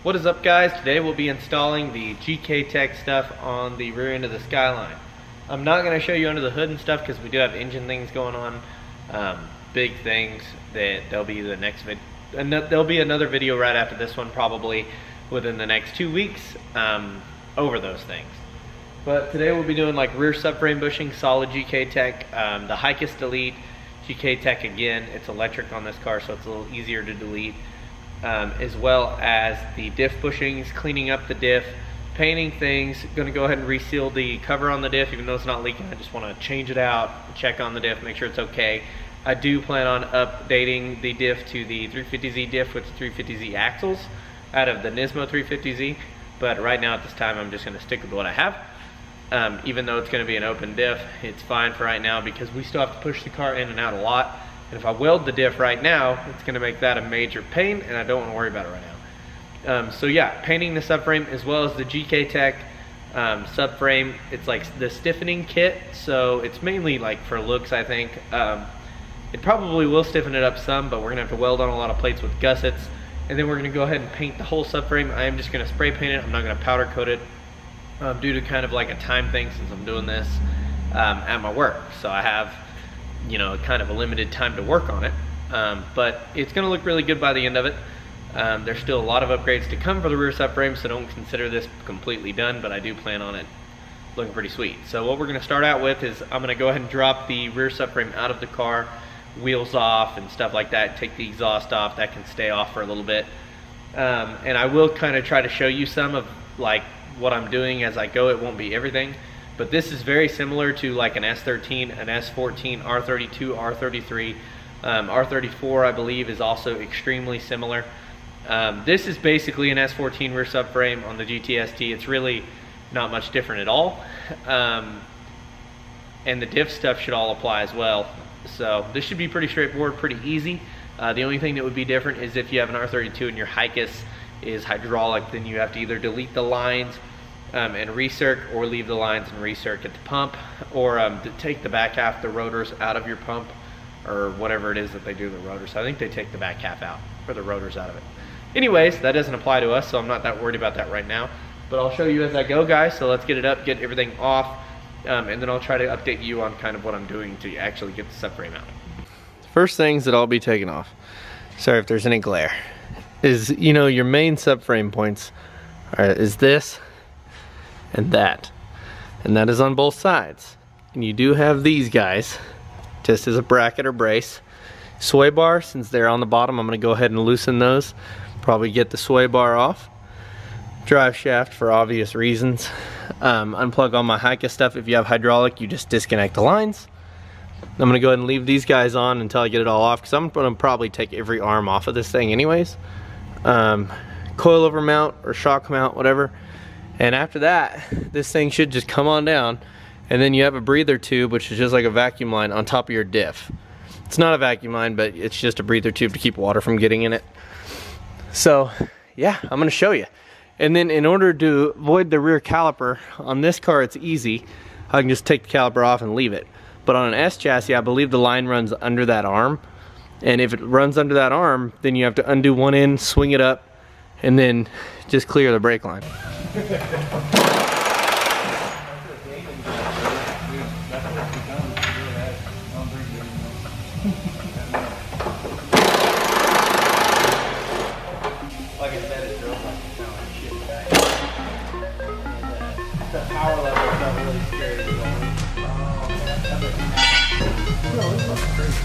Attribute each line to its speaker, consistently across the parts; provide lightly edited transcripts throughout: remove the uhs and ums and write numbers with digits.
Speaker 1: What is up, guys? Today we'll be installing the GKtech stuff on the rear end of the Skyline. I'm not going to show you under the hood and stuff because we do have engine things going on, big things that there'll be the next video. And there'll be another video right after this one, probably within the next 2 weeks, over those things. But today we'll be doing like rear subframe bushing, solid GKtech, the Hikest Delete GKtech again. It's electric on this car, so it's a little easier to delete. As well as the diff bushings, cleaning up the diff, painting things. Going to go ahead and reseal the cover on the diff, even though it's not leaking. I just want to change it out, check on the diff, make sure it's okay. I do plan on updating the diff to the 350Z diff with the 350Z axles out of the Nismo 350Z, but right now at this time I'm just going to stick with what I have. Even though it's going to be an open diff, it's fine for right now because we still have to push the car in and out a lot. And if I weld the diff right now, it's going to make that a major pain, and I don't want to worry about it right now. So yeah, painting the subframe as well as the GKtech subframe. It's like the stiffening kit, so it's mainly like for looks, I think. It probably will stiffen it up some, but we're going to have to weld on a lot of plates with gussets. And then we're going to go ahead and paint the whole subframe. I am just going to spray paint it. I'm not going to powder coat it due to kind of like a time thing since I'm doing this at my work. So I have, you know, kind of a limited time to work on it, but it's going to look really good by the end of it. There's still a lot of upgrades to come for the rear subframe, so don't consider this completely done, but I do plan on it looking pretty sweet. So what we're going to start out with is I'm going to go ahead and drop the rear subframe out of the car, wheels off and stuff like that, take the exhaust off. That can stay off for a little bit, and I will kind of try to show you some of like what I'm doing as I go. It won't be everything. But this is very similar to like an S13, an S14, R32, R33, R34 I believe is also extremely similar. This is basically an S14 rear subframe on the GTST. It's really not much different at all. And the diff stuff should all apply as well. So this should be pretty straightforward, pretty easy. The only thing that would be different is if you have an R32 and your Hikest is hydraulic, then you have to either delete the lines and recirc, or leave the lines and recirc at the pump, or to take the back half, the rotors out of your pump, or whatever it is that they do the rotors. I think they take the back half out, or the rotors out of it. Anyways, that doesn't apply to us, so I'm not that worried about that right now. But I'll show you as I go, guys, so let's get it up, get everything off, and then I'll try to update you on kind of what I'm doing to actually get the subframe out.
Speaker 2: First things that I'll be taking off, sorry if there's any glare, is, you know, your main subframe points is this and that is on both sides. And you do have these guys just as a bracket or brace. Sway bar, since they're on the bottom, I'm going to go ahead and loosen those, probably get the sway bar off. Drive shaft for obvious reasons. Unplug all my Hikest stuff. If you have hydraulic, you just disconnect the lines. I'm going to go ahead and leave these guys on until I get it all off, because I'm going to probably take every arm off of this thing anyways. Coilover mount or shock mount, whatever. And after that, this thing should just come on down, and then you have a breather tube, which is just like a vacuum line on top of your diff. It's not a vacuum line, but it's just a breather tube to keep water from getting in it. So yeah, I'm gonna show you. And then in order to avoid the rear caliper, on this car it's easy. I can just take the caliper off and leave it. But on an S chassis, I believe the line runs under that arm. And if it runs under that arm, then you have to undo one end, swing it up, and then just clear the brake line.
Speaker 1: Like I said, it drove like kind of like shit back. The power level is not really scary at all. No, it's not crazy.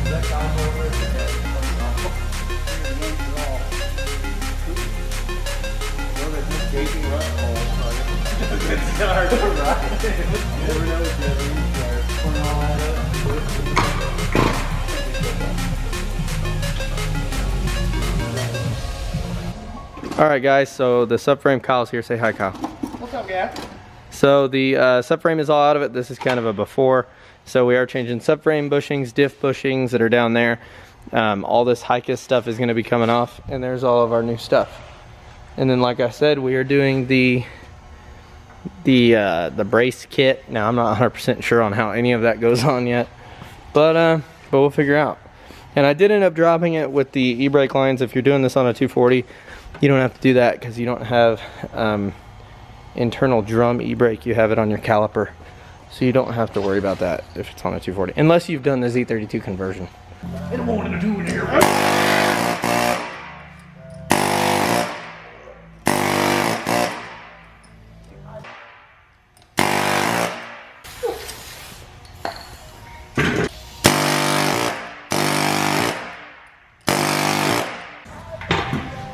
Speaker 1: Is that guy over there? It's hard to ride. Never know if
Speaker 2: you Alright guys, so the subframe, Kyle's here. Say hi, Kyle.
Speaker 1: What's up, guy?
Speaker 2: So the subframe is all out of it. This is kind of a before. So we are changing subframe bushings, diff bushings that are down there. All this Hikest stuff is going to be coming off, and there's all of our new stuff. And then, like I said, we are doing the brace kit. Now I'm not 100% sure on how any of that goes on yet, but we'll figure out. And I did end up dropping it with the e-brake lines. If you're doing this on a 240, you don't have to do that because you don't have internal drum e-brake. You have it on your caliper. So you don't have to worry about that if it's on a 240. Unless you've done the Z32 conversion.
Speaker 3: In the morning to do in here.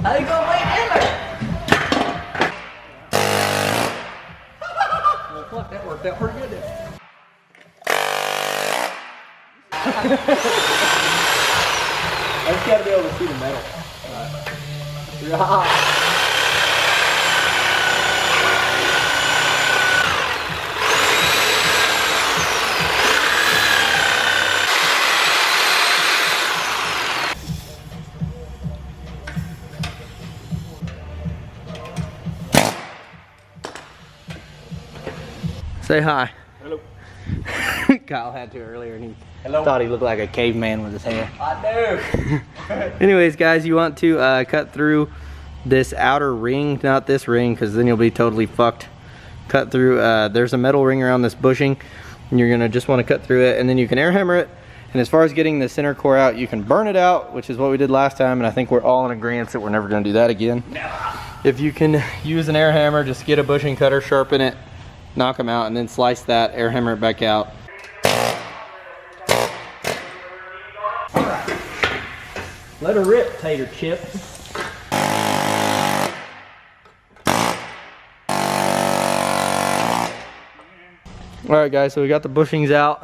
Speaker 4: How you gonna wait in there?
Speaker 3: Well, fuck, that worked out pretty good then.
Speaker 2: I just gotta be able to see the metal. Right. Say hi.
Speaker 3: Hello.
Speaker 2: Kyle had to earlier and he thought he looked like a caveman with his hair.
Speaker 3: I do.
Speaker 2: Anyways, guys, you want to cut through this outer ring, not this ring, because then you'll be totally fucked. Cut through, there's a metal ring around this bushing, and you're gonna just want to cut through it, and then you can air hammer it. And as far as getting the center core out, you can burn it out, which is what we did last time, and I think we're all in agreement that we're never gonna do that again. If you can use an air hammer, just get a bushing cutter, sharpen it, knock them out, and then slice that, air hammer it back out.
Speaker 3: Let her rip, tater chip.
Speaker 2: Alright guys, so we got the bushings out.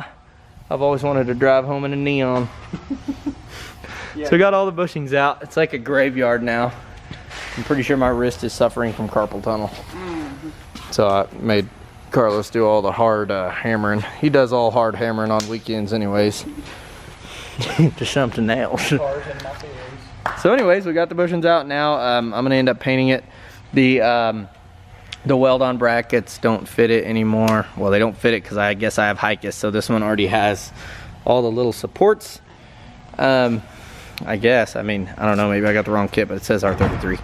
Speaker 2: I've always wanted to drive home in a neon.
Speaker 3: Yeah.
Speaker 2: So we got all the bushings out. It's like a graveyard now. I'm pretty sure my wrist is suffering from carpal tunnel. So I made Carlos do all the hard hammering. He does all hard hammering on weekends anyways. To something else. So anyways, we got the bushings out now. I'm gonna end up painting it. The weld-on brackets don't fit it anymore. Well, they don't fit it because I guess I have Hikis, so this one already has all the little supports. I guess, I mean, I don't know, maybe I got the wrong kit, but it says R33.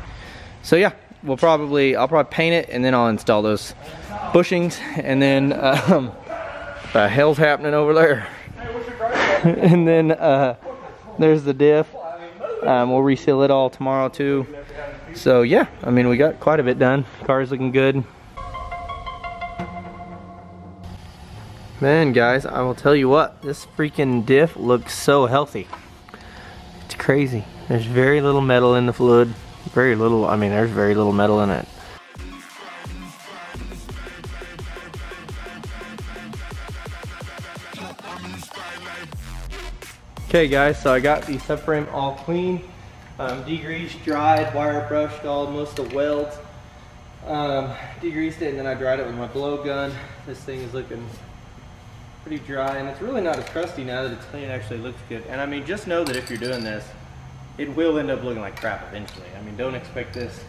Speaker 2: So yeah, I'll probably paint it and then I'll install those bushings, and then the hell's happening over there? And then there's the diff. We'll reseal it all tomorrow too. So yeah, I mean, we got quite a bit done. Car's looking good. Man, guys, I will tell you what, this freaking diff looks so healthy. It's crazy. There's very little metal in the fluid. Very little, I mean, there's very little metal in it. Okay guys, so I got the subframe all clean, degreased, dried, wire brushed all most of the welds, degreased it, and then I dried it with my blow gun. This thing is looking pretty dry, and it's really not as crusty now that it's clean. It actually looks good. And I mean, just know that if you're doing this, it will end up looking like crap eventually. I mean, don't expect this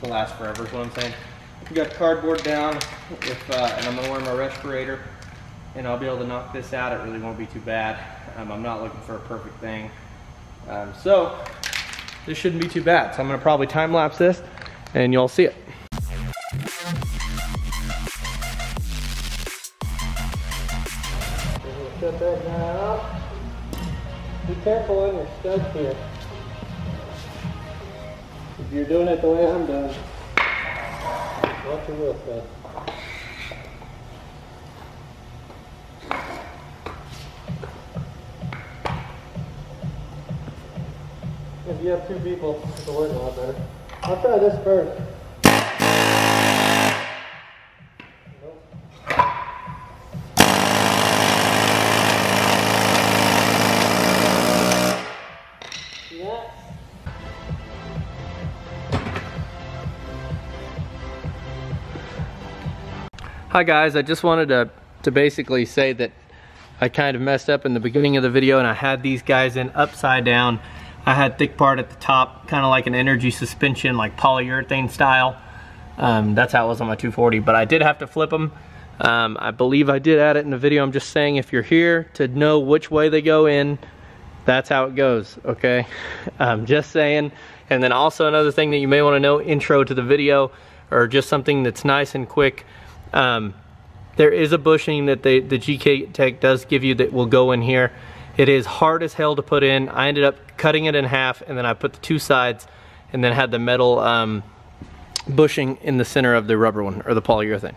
Speaker 2: to last forever is what I'm saying. We got cardboard down, and I'm gonna wear my respirator, and I'll be able to knock this out. It really won't be too bad. I'm not looking for a perfect thing. So this shouldn't be too bad. So I'm gonna probably time lapse this and you'll see it. Shut that guy off. Be careful on your studs here. If you're doing it the way I'm doing, watch your wheel stud. If you have two people, it'll work a lot better. I'll try this first. See that? Hi guys, I just wanted to basically say that I kind of messed up in the beginning of the video and I had these guys in upside down. I had thick part at the top, kind of like an energy suspension, like polyurethane style. That's how it was on my 240, but I did have to flip them. I believe I did add it in the video. I'm just saying if you're here to know which way they go in, That's how it goes, okay? Just saying. And then also another thing that you may want to know, intro to the video, or just something that's nice and quick. There is a bushing that the GKtech does give you that will go in here. It is hard as hell to put in. I ended up cutting it in half, and then I put the two sides, and then had the metal bushing in the center of the rubber one, or the polyurethane.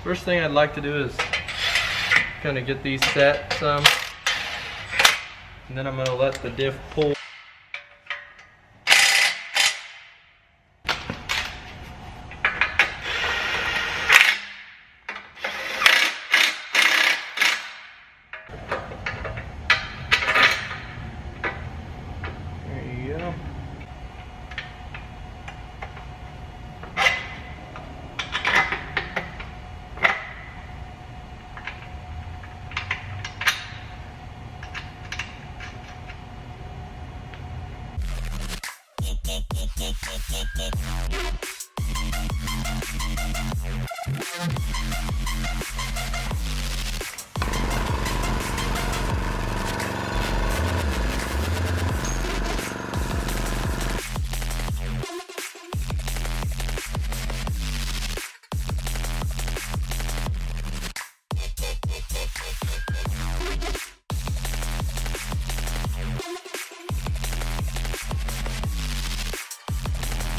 Speaker 2: First thing I'd like to do is kind of get these set some, and then I'm going to let the diff pull.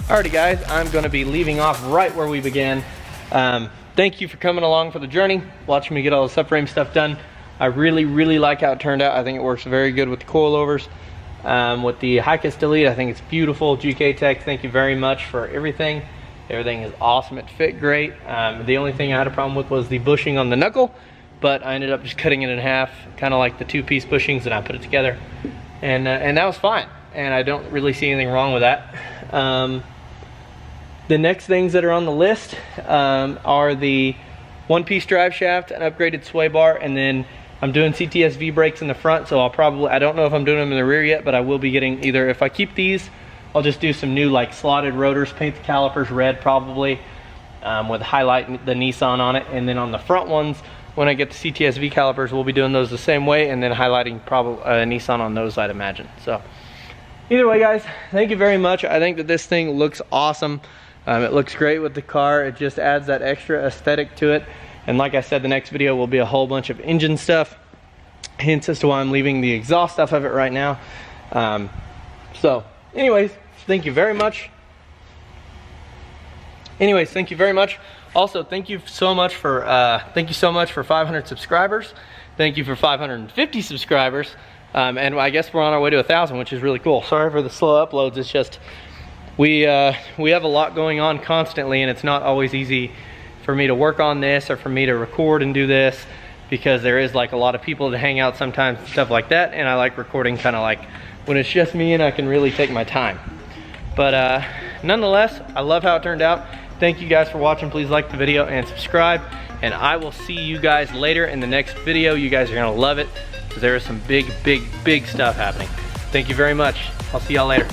Speaker 2: Alrighty guys, I'm going to be leaving off right where we began. Thank you for coming along for the journey, watching me get all the subframe stuff done. I really like how it turned out. I think it works very good with the coilovers. With the Hi-Kiss Delete, I think it's beautiful. GKtech, thank you very much for everything. Everything is awesome, it fit great. The only thing I had a problem with was the bushing on the knuckle, but I ended up just cutting it in half, kind of like the two-piece bushings, and I put it together. And that was fine, and I don't really see anything wrong with that. The next things that are on the list are the one-piece drive shaft, an upgraded sway bar, and then I'm doing CTSV brakes in the front, so I don't know if I'm doing them in the rear yet, but I will be getting either, if I keep these, I'll just do some new like slotted rotors, paint the calipers red probably, with highlight the Nissan on it, and then on the front ones, when I get the CTSV calipers, we'll be doing those the same way, and then highlighting probably Nissan on those, I'd imagine. So either way guys, thank you very much. I think that this thing looks awesome. It looks great with the car. It just adds that extra aesthetic to it. And like I said, the next video will be a whole bunch of engine stuff. Hence as to why I'm leaving the exhaust stuff of it right now. So anyways, thank you very much. Also, thank you so much for 500 subscribers. Thank you for 550 subscribers. And I guess we're on our way to 1,000, which is really cool. Sorry for the slow uploads. It's just we have a lot going on constantly, and it's not always easy for me to work on this or for me to record and do this, because there is like a lot of people to hang out sometimes and stuff like that, and I like recording kind of like when it's just me and I can really take my time. But nonetheless, I love how it turned out. Thank you guys for watching. Please like the video and subscribe, and I will see you guys later in the next video. You guys are gonna love it because there is some big stuff happening. Thank you very much. I'll see y'all later.